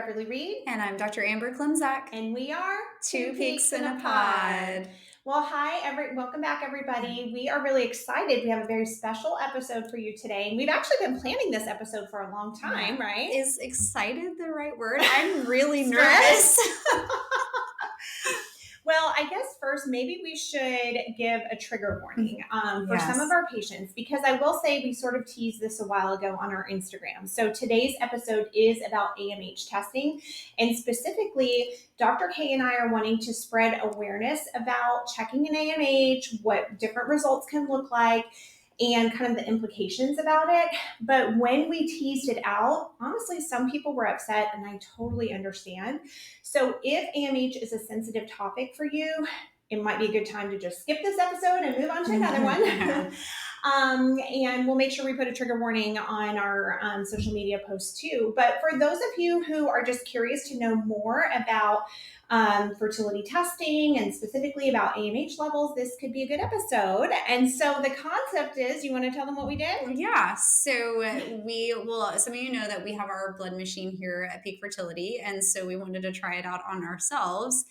Beverly Reed. And I'm Dr. Amber Klimczak. And we are Two Peaks in a Pod. Well, welcome back, everybody. We are really excited. We have a very special episode for you today. And we've actually been planning this episode for a long time, right? Is excited the right word? I'm really nervous. Well, I guess first, maybe we should give a trigger warning for some of our patients, because I will say we sort of teased this a while ago on our Instagram. So today's episode is about AMH testing, and specifically, Dr. K and I are wanting to spread awareness about checking an AMH, what different results can look like, and kind of the implications about it. But when we teased it out, honestly, some people were upset, and I totally understand. So if AMH is a sensitive topic for you, it might be a good time to just skip this episode and move on to another one. And we'll make sure we put a trigger warning on our social media posts too. But for those of you who are just curious to know more about fertility testing and specifically about AMH levels, this could be a good episode. And so the concept is, you want to tell them what we did? Yeah. So some of you know that we have our blood machine here at Peak Fertility. And so we wanted to try it out on ourselves.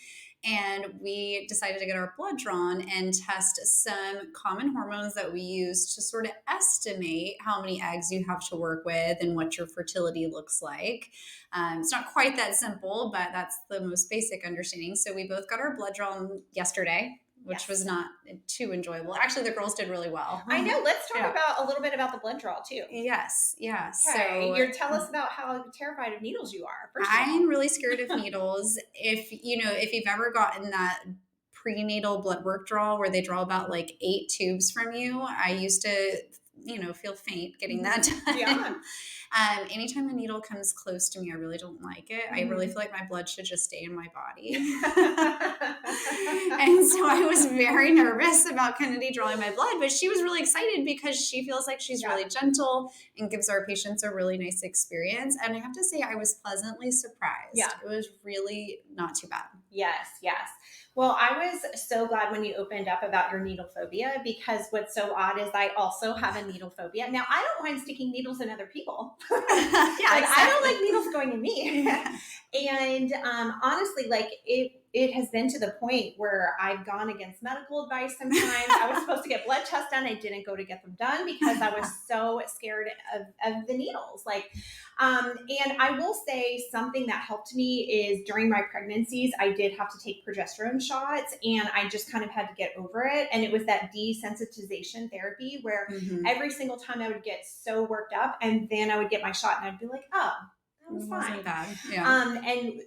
And we decided to get our blood drawn and test some common hormones that we use to sort of estimate how many eggs you have to work with and what your fertility looks like. It's not quite that simple, but that's the most basic understanding. So we both got our blood drawn yesterday, which was not too enjoyable. Actually, the girls did really well. I know. Let's talk about a little bit about the blood draw too. Yes. Yeah. Okay. So tell us about how terrified of needles you are. I'm really scared of needles. If you've ever gotten that prenatal blood work draw where they draw about like 8 tubes from you, I used to, feel faint getting that done. Yeah. Anytime a needle comes close to me, I really don't like it. I really feel like my blood should just stay in my body. And so I was very nervous about Kennedy drawing my blood, but she was really excited because she feels like she's really gentle and gives our patients a really nice experience. And I have to say, I was pleasantly surprised. Yeah. It was really not too bad. Yes. Well, I was so glad when you opened up about your needle phobia, because what's so odd is I also have a needle phobia. Now, I don't mind sticking needles in other people, but I don't like needles going in me. And honestly, like it has been to the point where I've gone against medical advice sometimes. I was supposed to get blood tests done. I didn't go to get them done because I was so scared of the needles. And I will say something that helped me is during my pregnancies, I did have to take progesterone shots, and I just kind of had to get over it. And it was that desensitization therapy where every single time I would get so worked up, and then I would get my shot and I'd be like, oh, that was fine. Wasn't bad. Yeah.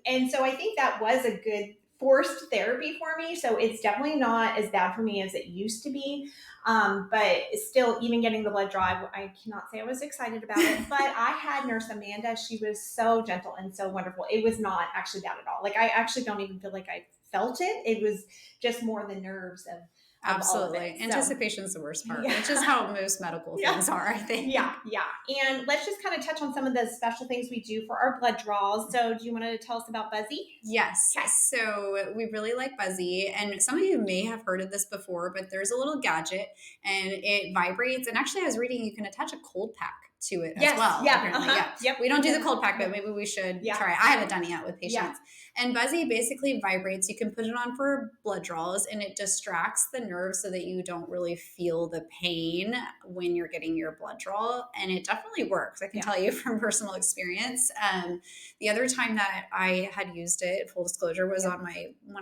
And so I think that was a good forced therapy for me. So it's definitely not as bad for me as it used to be. But still, even getting the blood draw, I cannot say I was excited about it. But I had Nurse Amanda. She was so gentle and so wonderful. It was not actually bad at all. Like, I actually don't even feel like I felt it. It was just more the nerves of absolutely. Anticipation is the worst part, which is how most medical things are, I think. Yeah. And let's just kind of touch on some of the special things we do for our blood draws. So do you want to tell us about Buzzy? Yes. Okay. So we really like Buzzy. And some of you may have heard of this before, but there's a little gadget and it vibrates. And actually, I was reading you can attach a cold pack to it as well. Yeah. Yep. We don't do the cold pack, but maybe we should try it. I haven't done it yet with patients. Yeah. And Buzzy basically vibrates. You can put it on for blood draws, and it distracts the nerve so that you don't really feel the pain when you're getting your blood draw. And it definitely works. I can tell you from personal experience. The other time that I had used it, full disclosure, was when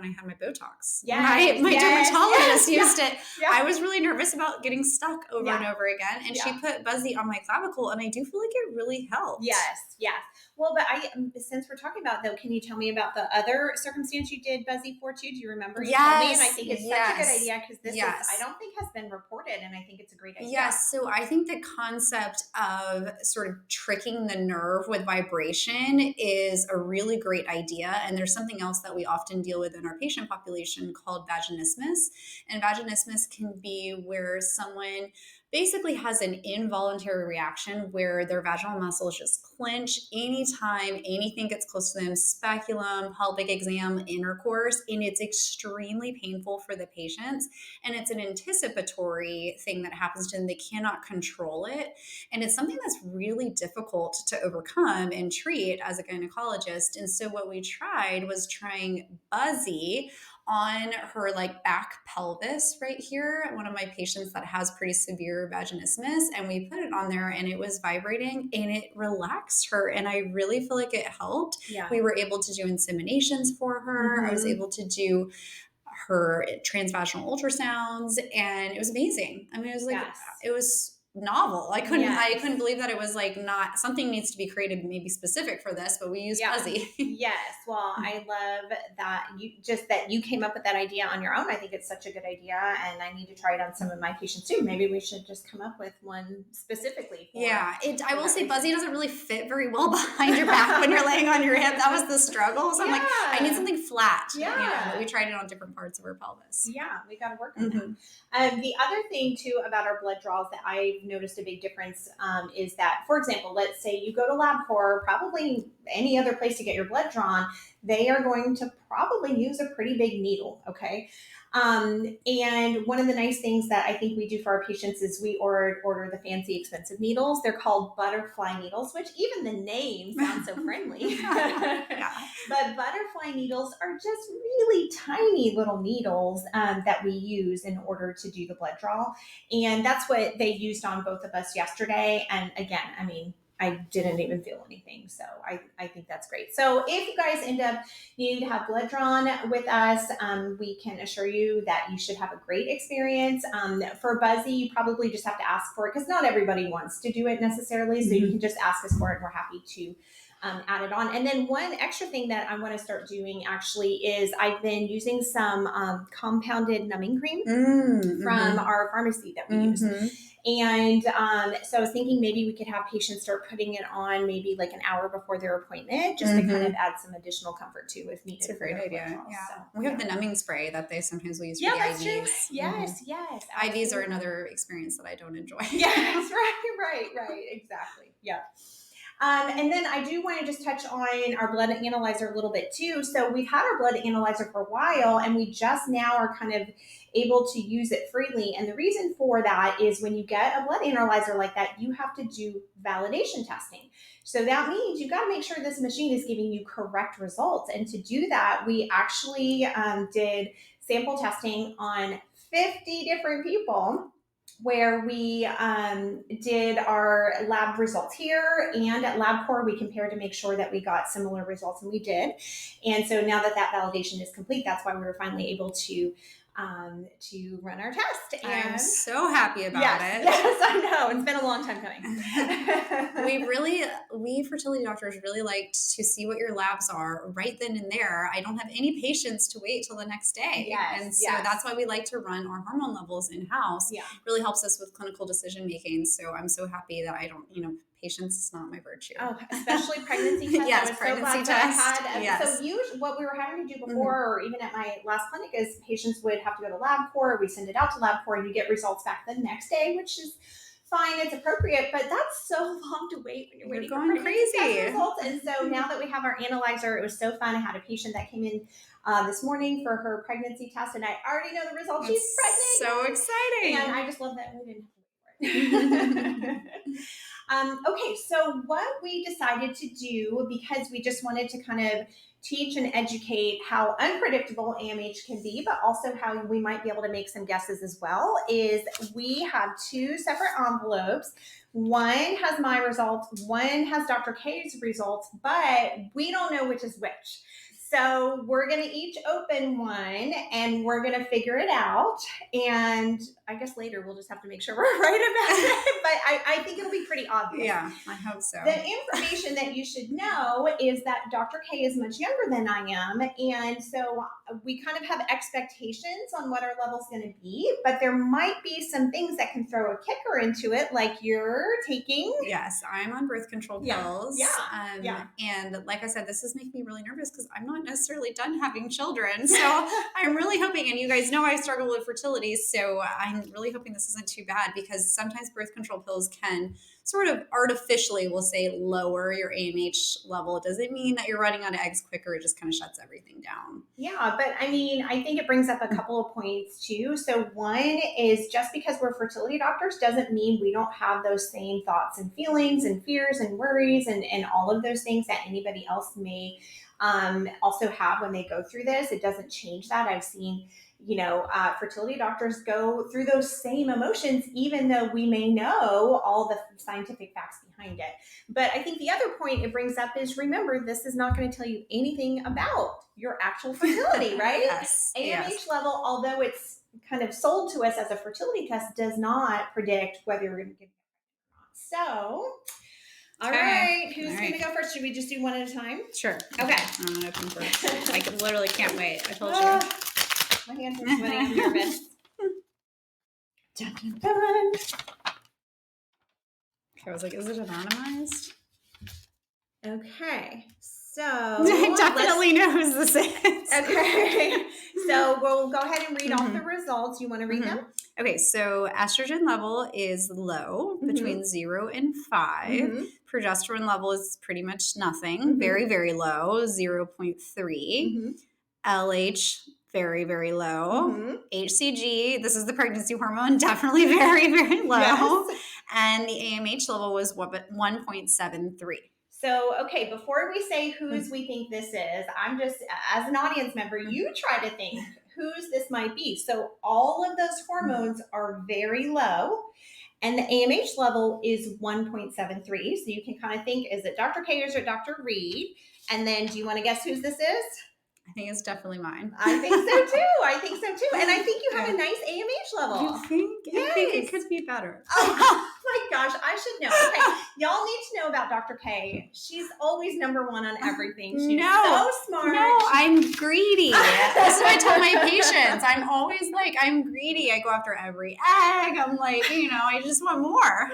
I had my Botox. My dermatologist used it. Yeah. I was really nervous about getting stuck over and over again. And she put Buzzy on my clavicle, and I do feel like it really helped. Yes. Well, but since we're talking about, though, can you tell me about the other circumstance you did Buzzy for too? Do you remember? You told me, and I think it's such a good idea, because this I don't think has been reported, and I think it's a great idea. Yes. So I think the concept of sort of tricking the nerve with vibration is a really great idea. And there's something else that we often deal with in our patient population called vaginismus. And vaginismus can be where someone basically has an involuntary reaction where their vaginal muscles just clench anytime anything gets close to them, speculum, pelvic exam, intercourse, and it's extremely painful for the patients. And it's an anticipatory thing that happens to them. They cannot control it. And it's something that's really difficult to overcome and treat as a gynecologist. And so what we tried was trying Buzzy on her like back pelvis right here, one of my patients that has pretty severe vaginismus, and we put it on there and it was vibrating and it relaxed her, and I really feel like it helped. We were able to do inseminations for her. I was able to do her transvaginal ultrasounds, and it was amazing. I mean, it was like it was novel. I couldn't believe that it was like not something needs to be created maybe specific for this, but we used Buzzy. Yes. Well, I love that you came up with that idea on your own. I think it's such a good idea, and I need to try it on some of my patients too. Maybe we should just come up with one specifically. I will say Buzzy doesn't really fit very well behind your back when you're laying on your hip. That was the struggle. So I'm like, I need something flat. But we tried it on different parts of her pelvis. Yeah, we got to work on that. The other thing too about our blood draws that I've noticed a big difference is that, for example, let's say you go to LabCorp, probably any other place to get your blood drawn, they are going to probably use a pretty big needle, okay? And one of the nice things that I think we do for our patients is we order the fancy expensive needles. They're called butterfly needles, which even the name sounds so friendly. But butterfly needles are just really tiny little needles that we use in order to do the blood draw. And that's what they used on both of us yesterday. And again, I mean, I didn't even feel anything. So I think that's great. So if you guys end up needing to have blood drawn with us, we can assure you that you should have a great experience. For Buzzy, you probably just have to ask for it because not everybody wants to do it necessarily. So you can just ask us for it. We're happy to add it on. And then one extra thing that I want to start doing actually is I've been using some compounded numbing cream from our pharmacy that we use. And so I was thinking maybe we could have patients start putting it on maybe like an hour before their appointment, just to kind of add some additional comfort too if needed. It's a great idea. So, we have the numbing spray that they sometimes will use for the that's IVs. True. Yes. Absolutely. IVs are another experience that I don't enjoy. Yes, right. Exactly. Yeah. And then I do want to just touch on our blood analyzer a little bit too. So we've had our blood analyzer for a while, and we just now are kind of able to use it freely. And the reason for that is when you get a blood analyzer like that, you have to do validation testing. So that means you've got to make sure this machine is giving you correct results. And to do that, we actually did sample testing on 50 different people, where we did our lab results here, and at LabCorp we compared to make sure that we got similar results, and we did. And so now that validation is complete, that's why we were finally able to run our test. And I'm so happy about it. Yes, I know. It's been a long time coming. we fertility doctors really liked to see what your labs are right then and there. I don't have any patience to wait till the next day. And so that's why we like to run our hormone levels in-house. It really helps us with clinical decision making. So I'm so happy that I don't, patience is not my virtue. Oh, especially pregnancy tests. Yes, pregnancy tests. So what we were having to do before, or even at my last clinic, is patients would have to go to LabCorp. We send it out to LabCorp, and you get results back the next day, which is fine. It's appropriate, but that's so long to wait when you're waiting going for crazy test results. And so now that we have our analyzer, it was so fun. I had a patient that came in this morning for her pregnancy test, and I already know the results. She's pregnant. So exciting. And I just love that we didn't have to wait for it. Okay, so what we decided to do, because we just wanted to kind of teach and educate how unpredictable AMH can be, but also how we might be able to make some guesses as well, is we have two separate envelopes. One has my results, one has Dr. K's results, but we don't know which is which. So we're going to each open one and we're going to figure it out. And I guess later we'll just have to make sure we're right about it. But I think it'll be pretty obvious. Yeah, I hope so. The information that you should know is that Dr. K is much younger than I am. And so we kind of have expectations on what our level's going to be. But there might be some things that can throw a kicker into it, like you're taking. Yes, I'm on birth control pills. And like I said, this is making me really nervous because I'm not necessarily done having children. So I'm really hoping, and you guys know I struggle with fertility, so I I'm really hoping this isn't too bad, because sometimes birth control pills can sort of artificially, we'll say, lower your AMH level. It doesn't mean that you're running out of eggs quicker. It just kind of shuts everything down. Yeah, but I mean, I think it brings up a couple of points too. So one is, just because we're fertility doctors doesn't mean we don't have those same thoughts and feelings and fears and worries and all of those things that anybody else may also have when they go through this. It doesn't change that. I've seen, fertility doctors go through those same emotions, even though we may know all the scientific facts behind it. But I think the other point it brings up is, remember, this is not going to tell you anything about your actual fertility, right? Yes. AMH level, although it's kind of sold to us as a fertility test, does not predict whether you're going to get pregnant or not. So, all right, who's going to go first? Should we just do one at a time? Sure. Okay. I'm going to open first. I literally can't wait. I told you. My hands are sweating. I'm nervous. Dun, dun, dun. I was like, is it anonymized? Okay, so I definitely know who this is. Okay, so we'll go ahead and read off the results. You want to read them? Okay, so estrogen level is low, between 0 and 5. Progesterone level is pretty much nothing, very, very low, 0.3. LH, very, very low. HCG, this is the pregnancy hormone, definitely very, very low. Yes. And the AMH level was 1.73. So, okay, before we say whose we think this is, I'm just, as an audience member, you try to think whose this might be. So all of those hormones are very low, and the AMH level is 1.73. So you can kind of think, is it Dr. K or is it Dr. Reed? And then do you want to guess whose this is? I think it's definitely mine. I think so too. And I think you have a nice AMH level. You think? Yes. I think it could be better. Oh my gosh, I should know. Okay, y'all need to know about Dr. K. She's always number one on everything. She's so smart. No, I'm greedy. That's what I tell my patients. I'm always like, I'm greedy. I go after every egg. I'm like, I just want more.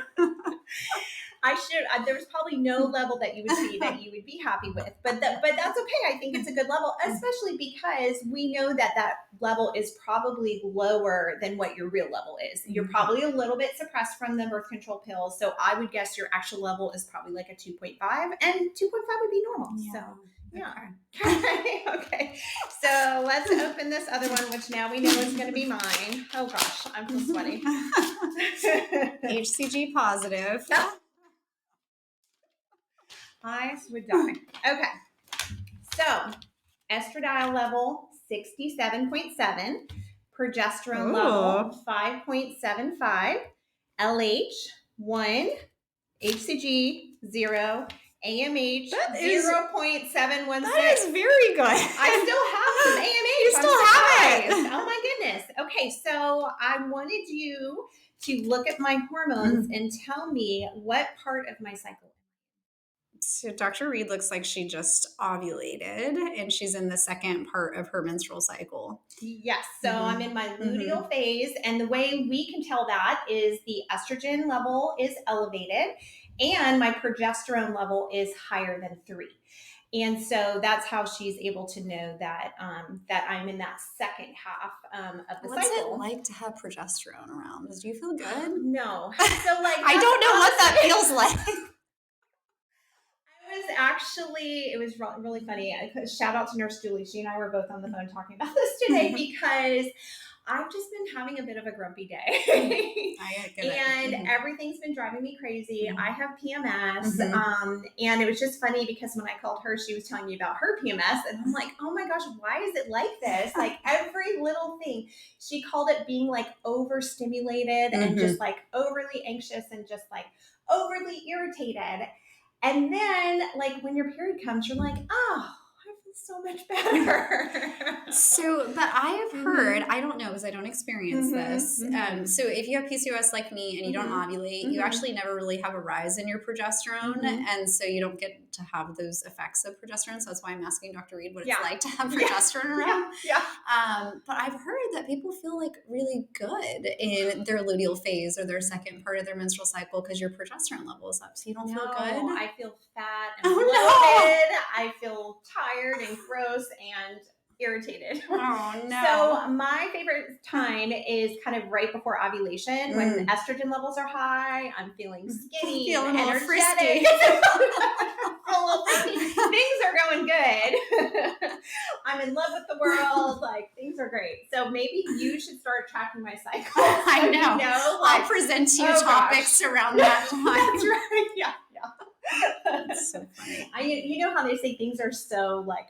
There's probably no level that you would see that you would be happy with, but that's okay. I think it's a good level, especially because we know that level is probably lower than what your real level is. You're probably a little bit suppressed from the birth control pills. So I would guess your actual level is probably like a 2.5, and 2.5 would be normal. Yeah. So yeah. Okay. So let's open this other one, which now we know is going to be mine. Oh gosh, I'm so sweaty. HCG positive. I would die. Okay. So, estradiol level 67.7, progesterone level 5.75, LH 1, HCG 0, AMH 0.716. That is very good. I still have some AMH. You still have it. Oh my goodness. Okay, so I wanted you to look at my hormones and tell me what part of my cycle. So Dr. Reed looks like she just ovulated, and she's in the second part of her menstrual cycle. Yes. So I'm in my luteal phase, and the way we can tell that is the estrogen level is elevated and my progesterone level is higher than 3. And so that's how she's able to know that that I'm in that second half of the cycle. What's it like to have progesterone around? Do you feel good? No. So like I don't know what that feels like. It was really funny. Shout out to Nurse Julie. She and I were both on the phone talking about this today because I've just been having a bit of a grumpy day. And everything's been driving me crazy. I have PMS. And it was just funny because when I called her, she was telling me about her PMS. And I'm like, oh my gosh, why is it like this? Like every little thing. She called it being like overstimulated and just like overly anxious and just like overly irritated. And then, like, when your period comes, you're like, oh, I feel so much better. But I have heard, I don't know because I don't experience this. So if you have PCOS like me and you don't ovulate, you actually never really have a rise in your progesterone. And so you don't get to have those effects of progesterone. So that's why I'm asking Dr. Reed what it's like to have progesterone around. But I've heard that people feel like really good in their luteal phase or their second part of their menstrual cycle because your progesterone level is up. So you don't feel good? I feel fat and bloated. I feel tired and gross, and irritated. Oh no. So my favorite time is kind of right before ovulation when estrogen levels are high. I'm feeling skinny, feeling energetic. frisky. Things are going good. I'm in love with the world. Like things are great. So maybe you should start tracking my cycle. I know. I'll present to you topics around that time. That's right. Yeah. That's so funny. You know how they say things are so like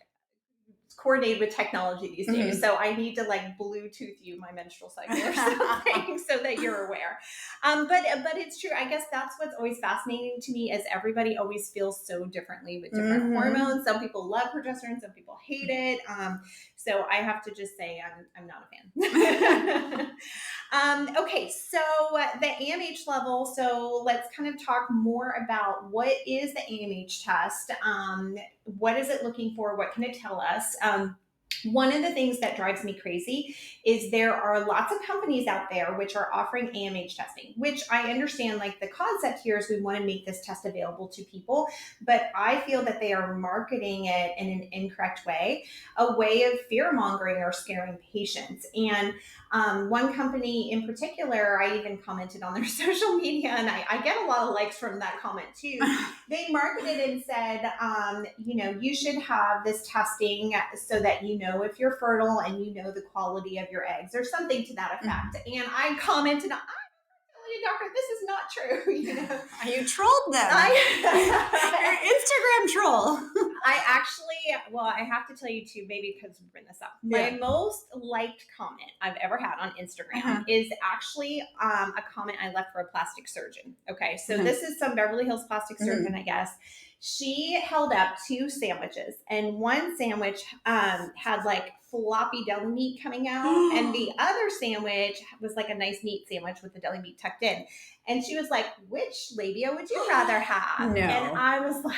coordinated with technology these days. So I need to like Bluetooth you my menstrual cycle or something so that you're aware. But it's true. I guess that's what's always fascinating to me is everybody always feels so differently with different hormones. Some people love progesterone, some people hate it. So I have to just say I'm not a fan. Okay, so the AMH level. So let's kind of talk more about what is the AMH test. What is it looking for? What can it tell us? One of the things that drives me crazy is there are lots of companies out there which are offering AMH testing, which I understand, like the concept here is we want to make this test available to people, but I feel that they are marketing it in an incorrect way, a way of fear mongering or scaring patients. And one company in particular, I even commented on their social media, and I get a lot of likes from that comment too. They marketed and said, you should have this testing so that you know if you're fertile and you know the quality of your eggs or something to that effect. And I commented, doctor, this is not true. You trolled them. You're an Instagram troll. I have to tell you too, maybe because we bring this up. My most liked comment I've ever had on Instagram is actually a comment I left for a plastic surgeon. Okay, so this is some Beverly Hills plastic surgeon, I guess. She held up 2 sandwiches, and one sandwich had like floppy deli meat coming out, and the other sandwich was like a nice meat sandwich with the deli meat tucked in. And she was like, "Which labia would you rather have?" No. And I was like,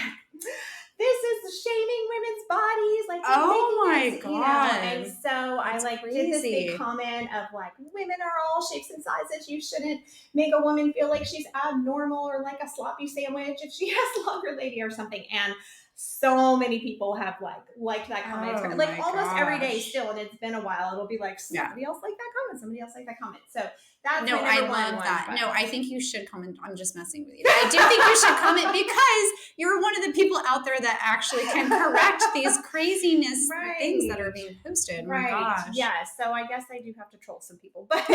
"This is shaming women's bodies." Like, oh my god! And so that's I did this big comment of like, women are all shapes and sizes. You shouldn't make a woman feel like she's abnormal or like a sloppy sandwich if she has longer labia or something. And so many people have liked that comment. Like almost every day still, and it's been a while. It'll be like somebody else liked that comment. Somebody else liked that comment. So that's no, I love that. No, I think you should comment. I'm just messing with you. I do think you should comment because you're one of the people out there that actually can correct these craziness things that are being posted. Right. Oh my gosh. Yeah. So I guess I do have to troll some people, but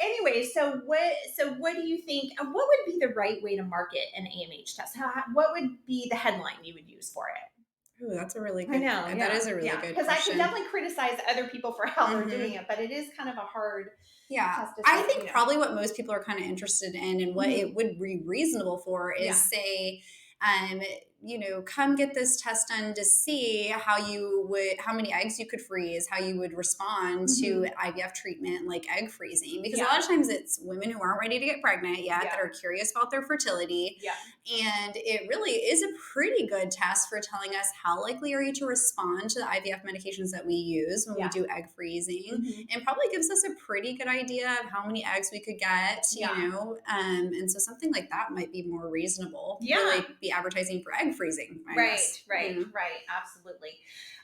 anyway. So what do you think? What would be the right way to market an AMH test? What would be the headline you would use for it? Ooh, that's a really good. I know. That is a really good because I can definitely criticize other people for how they're doing it, but it is kind of a hard. Yeah, I think probably what most people are kind of interested in and what it would be reasonable for is say, come get this test done to see how many eggs you could freeze, how you would respond to IVF treatment, like egg freezing. Because a lot of times it's women who aren't ready to get pregnant yet that are curious about their fertility. Yeah. And it really is a pretty good test for telling us how likely are you to respond to the IVF medications that we use when we do egg freezing, and probably gives us a pretty good idea of how many eggs we could get, and so something like that might be more reasonable. Really be advertising for egg freezing. Right. Absolutely.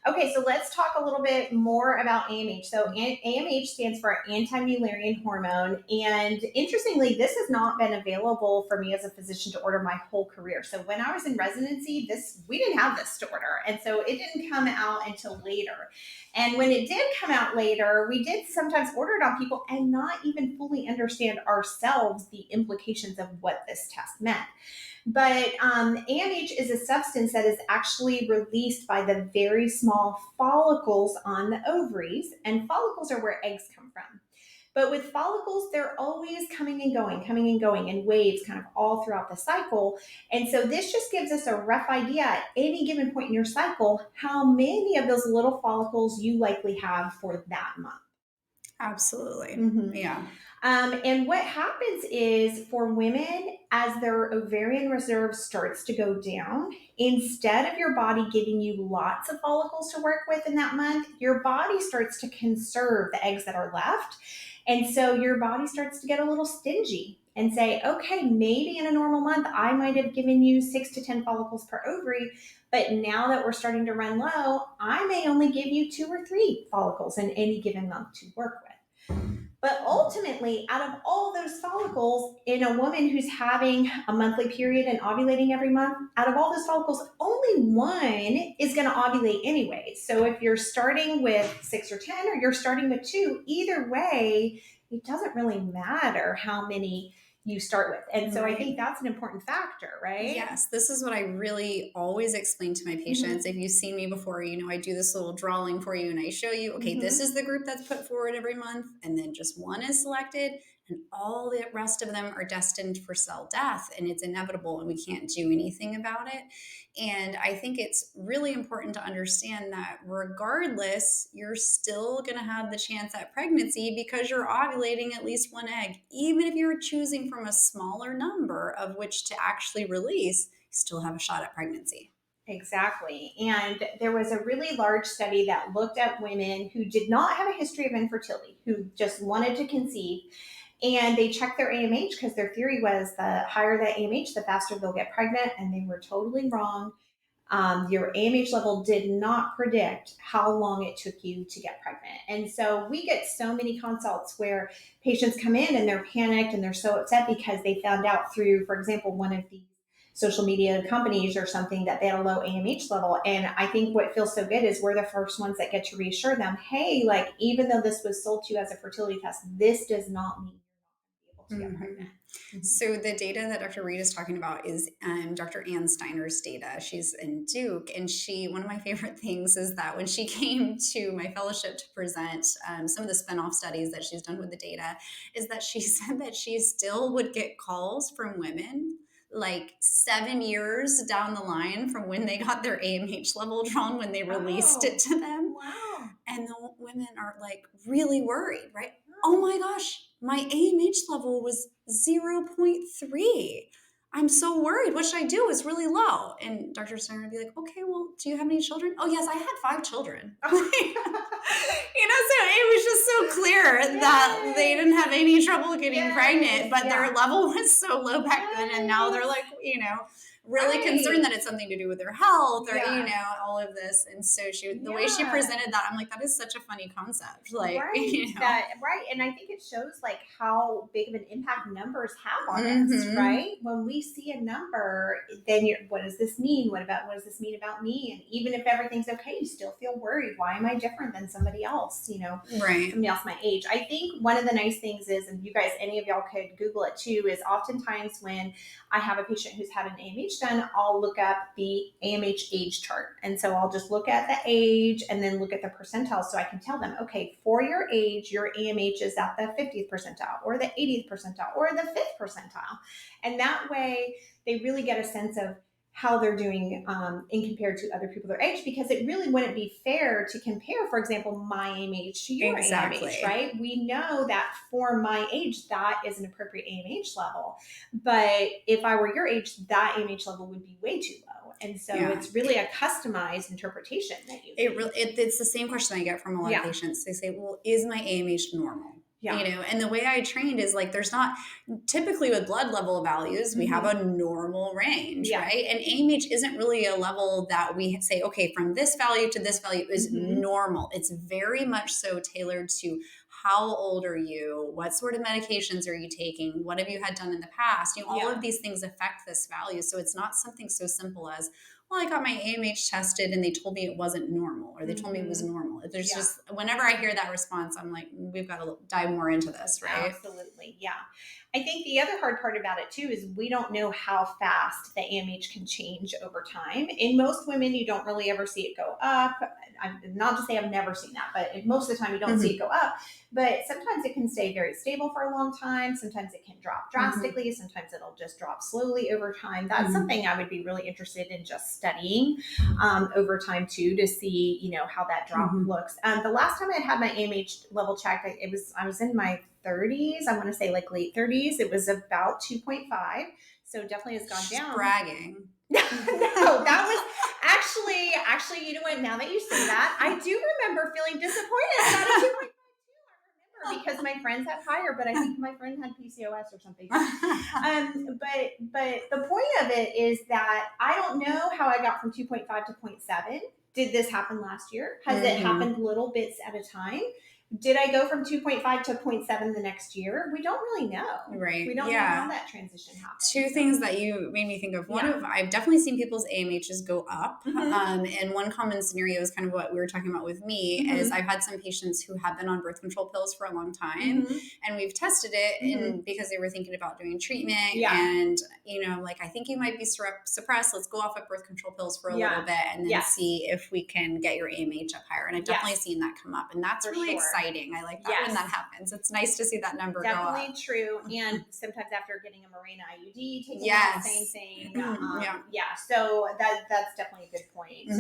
Okay, so let's talk a little bit more about AMH. So AMH stands for anti-Mullerian hormone. And interestingly, this has not been available for me as a physician to order my whole career. So when I was in residency, we didn't have this to order. And so it didn't come out until later. And when it did come out later, we did sometimes order it on people and not even fully understand ourselves the implications of what this test meant. But AMH is a substance that is actually released by the very small follicles on the ovaries, and follicles are where eggs come from. But with follicles, they're always coming and going in waves kind of all throughout the cycle. And so this just gives us a rough idea at any given point in your cycle, how many of those little follicles you likely have for that month. Absolutely. Yeah. And what happens is for women, as their ovarian reserve starts to go down, instead of your body giving you lots of follicles to work with in that month, your body starts to conserve the eggs that are left. And so your body starts to get a little stingy. and say, okay, maybe in a normal month, I might have given you 6 to 10 follicles per ovary. But now that we're starting to run low, I may only give you 2 or 3 follicles in any given month to work with. But ultimately, out of all those follicles in a woman who's having a monthly period and ovulating every month, out of all those follicles, only one is going to ovulate anyway. So if you're starting with 6 or 10 or you're starting with 2, either way, it doesn't really matter how many you start with. And so I think that's an important factor, right? Yes, this is what I really always explain to my patients. If you've seen me before, I do this little drawing for you and I show you, okay, this is the group that's put forward every month, and then just one is selected, and all the rest of them are destined for cell death, and it's inevitable and we can't do anything about it. And I think it's really important to understand that regardless, you're still going to have the chance at pregnancy because you're ovulating at least one egg. Even if you're choosing from a smaller number of which to actually release, you still have a shot at pregnancy. Exactly. And there was a really large study that looked at women who did not have a history of infertility, who just wanted to conceive. And they checked their AMH because their theory was the higher the AMH, the faster they'll get pregnant. And they were totally wrong. Your AMH level did not predict how long it took you to get pregnant. And so we get so many consults where patients come in and they're panicked and they're so upset because they found out through, for example, one of these social media companies or something that they had a low AMH level. And I think what feels so good is we're the first ones that get to reassure them, hey, like, even though this was sold to you as a fertility test, this does not mean you're not going to be able to get pregnant. So the data that Dr. Reed is talking about is Dr. Ann Steiner's data. She's in Duke, and one of my favorite things is that when she came to my fellowship to present some of the spinoff studies that she's done with the data, is that she said that she still would get calls from women like 7 years down the line from when they got their AMH level drawn when they released it to them. Wow. And the women are like really worried, right? Oh my gosh, my AMH level was 0.3. I'm so worried. What should I do? It's really low. And Dr. Steiner would be like, okay, well, do you have any children? Oh, yes, I had 5 children. So it was just so clear that they didn't have any trouble getting pregnant, but their level was so low back then. And now they're like, really concerned that it's something to do with their health or, all of this. And so the way she presented that, I'm like, that is such a funny concept. Like, right. And I think it shows like how big of an impact numbers have on us, right? When we see a number, then what does this mean? What does this mean about me? And even if everything's okay, you still feel worried. Why am I different than somebody else? Somebody else my age. I think one of the nice things is, and you guys, any of y'all could Google it too, is oftentimes when I have a patient who's had an AMH done, I'll look up the AMH age chart. And so I'll just look at the age and then look at the percentile so I can tell them, okay, for your age, your AMH is at the 50th percentile or the 80th percentile or the 5th percentile. And that way they really get a sense of how they're doing in compared to other people their age, because it really wouldn't be fair to compare, for example, my AMH to your AMH, right? We know that for my age, that is an appropriate AMH level. But if I were your age, that AMH level would be way too low. And so it's really a customized interpretation that you it's the same question I get from a lot of patients. They say, well, is my AMH normal? And the way I trained is like, there's not typically with blood level values, we have a normal range, right? And AMH isn't really a level that we say, okay, from this value to this value is normal. It's very much so tailored to how old are you? What sort of medications are you taking? What have you had done in the past? All of these things affect this value. So it's not something so simple as, well, I got my AMH tested and they told me it wasn't normal, or they told me it was normal. There's just, whenever I hear that response, I'm like, we've got to dive more into this, right? Absolutely. Yeah. I think the other hard part about it too is we don't know how fast the AMH can change over time. In most women, you don't really ever see it go up. I'm not to say I've never seen that, but most of the time you don't see it go up. But sometimes it can stay very stable for a long time. Sometimes it can drop drastically. Sometimes it'll just drop slowly over time. That's something I would be really interested in just studying over time too, to see, how that drop looks. The last time I had my AMH level checked, I was in my 30s. I want to say like late 30s. It was about 2.5. So definitely has gone down. Bragging. No, that was actually, you know what? Now that you say that, I do remember feeling disappointed about a 2.5. because my friends have higher, but I think my friend had PCOS or something. But the point of it is that I don't know how I got from 2.5 to 0.7. Did this happen last year? Has it happened little bits at a time? Did I go from 2.5 to 0.7 the next year? We don't really know. Right. We don't know how that transition happened. Two things that you made me think of. One of, I've definitely seen people's AMHs go up. And one common scenario is kind of what we were talking about with me is I've had some patients who have been on birth control pills for a long time and we've tested it and because they were thinking about doing treatment and, like, I think you might be suppressed. Let's go off of birth control pills for a little bit and then see if we can get your AMH up higher. And I've definitely seen that come up and that's really exciting. I like that when that happens. It's nice to see that number go up. Definitely true. And sometimes after getting a Mirena IUD, taking the same thing. So that's definitely a good point.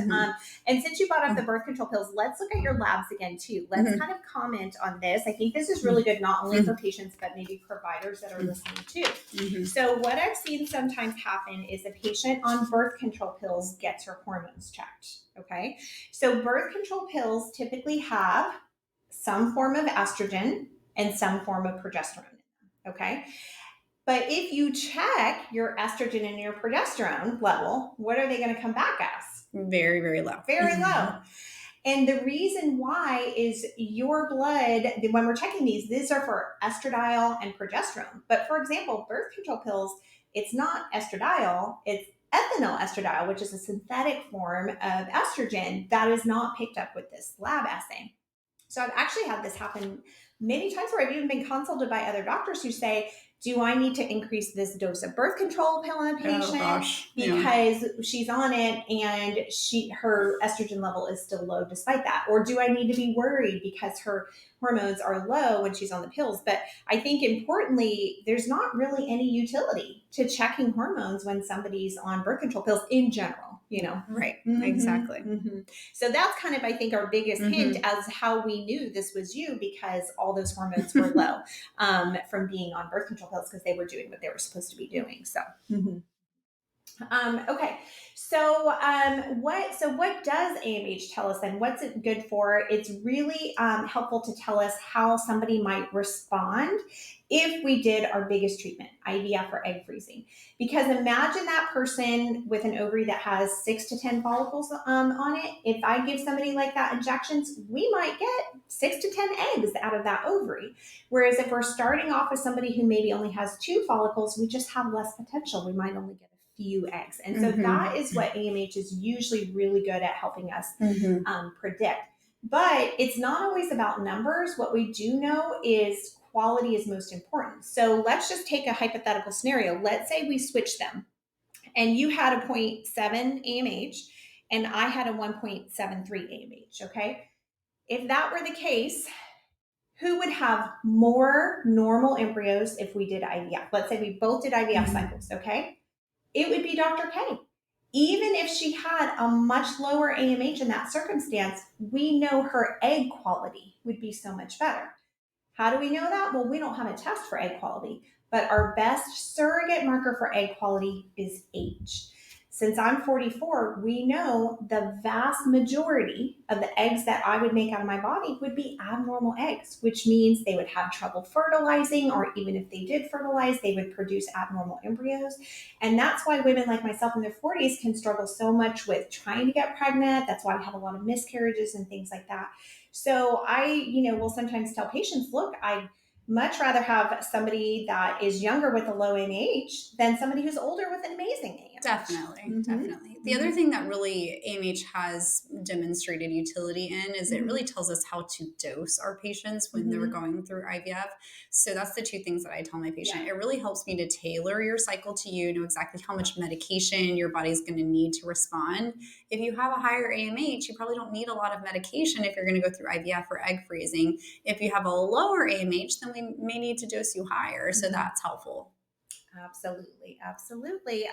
And since you brought up the birth control pills, let's look at your labs again too. Let's kind of comment on this. I think this is really good, not only for patients, but maybe providers that are listening too. So what I've seen sometimes happen is a patient on birth control pills gets her hormones checked. Okay. So birth control pills typically have some form of estrogen and some form of progesterone. Okay. But if you check your estrogen and your progesterone level, what are they going to come back as? Very, very low. Very low. And the reason why is your blood, when we're checking these are for estradiol and progesterone. But for example, birth control pills, it's not estradiol, it's ethinyl estradiol, which is a synthetic form of estrogen that is not picked up with this lab assay. So I've actually had this happen many times where I've even been consulted by other doctors who say, do I need to increase this dose of birth control pill in a patient because she's on it and her estrogen level is still low despite that? Or do I need to be worried because her hormones are low when she's on the pills? But I think importantly, there's not really any utility to checking hormones when somebody's on birth control pills in general. Right. Exactly. So that's kind of, I think, our biggest hint as how we knew this was you, because all those hormones were low from being on birth control pills because they were doing what they were supposed to be doing. So, okay. So what does AMH tell us then? What's it good for? It's really helpful to tell us how somebody might respond if we did our biggest treatment, IVF or egg freezing. Because imagine that person with an ovary that has 6 to 10 follicles on it. If I give somebody like that injections, we might get 6 to 10 eggs out of that ovary. Whereas if we're starting off with somebody who maybe only has 2 follicles, we just have less potential. We might only get a few eggs. And so that is what AMH is usually really good at helping us predict. But it's not always about numbers. What we do know is quality is most important. So let's just take a hypothetical scenario. Let's say we switch them and you had a 0.7 AMH and I had a 1.73 AMH, okay? If that were the case, who would have more normal embryos if we did IVF? Let's say we both did IVF cycles, okay? It would be Dr. K. Even if she had a much lower AMH in that circumstance, we know her egg quality would be so much better. How do we know that? Well, we don't have a test for egg quality, but our best surrogate marker for egg quality is age. Since I'm 44, we know the vast majority of the eggs that I would make out of my body would be abnormal eggs, which means they would have trouble fertilizing, or even if they did fertilize, they would produce abnormal embryos. And that's why women like myself in their 40s can struggle so much with trying to get pregnant. That's why we have a lot of miscarriages and things like that. So I, will sometimes tell patients, look, I'd much rather have somebody that is younger with a low AMH than somebody who's older with an amazing AMH. Definitely. The other thing that really AMH has demonstrated utility in is it really tells us how to dose our patients when they're going through IVF. So that's the two things that I tell my patient. It really helps me to tailor your cycle to you, know exactly how much medication your body's going to need to respond. If you have a higher AMH, you probably don't need a lot of medication if you're going to go through IVF or egg freezing. If you have a lower AMH, then we may need to dose you higher. So that's helpful. Absolutely.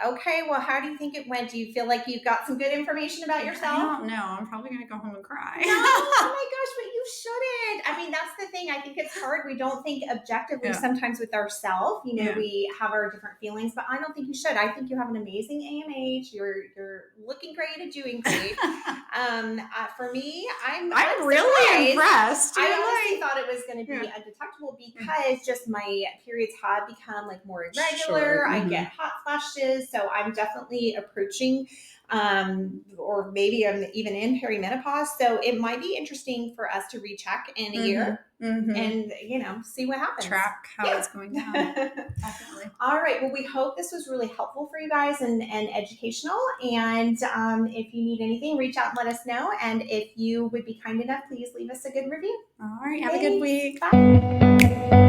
Okay. Well, how do you think it went? Do you feel like you've got some good information about yourself? I don't know. I'm probably going to go home and cry. No, oh my gosh, but you shouldn't. I mean, that's the thing. I think it's hard. We don't think objectively sometimes with ourselves. You know, we have our different feelings, but I don't think you should. I think you have an amazing AMH. You're looking great and doing great. For me, I'm really impressed. I honestly thought it was going to be undetectable because just my periods have become like more irregular. I get hot flashes, so I'm definitely approaching or maybe I'm even in perimenopause. So it might be interesting for us to recheck in a year and, see what happens. Track how it's going down. Definitely. All right. Well, we hope this was really helpful for you guys and educational. And if you need anything, reach out and let us know. And if you would be kind enough, please leave us a good review. All right. Have a good week. Bye.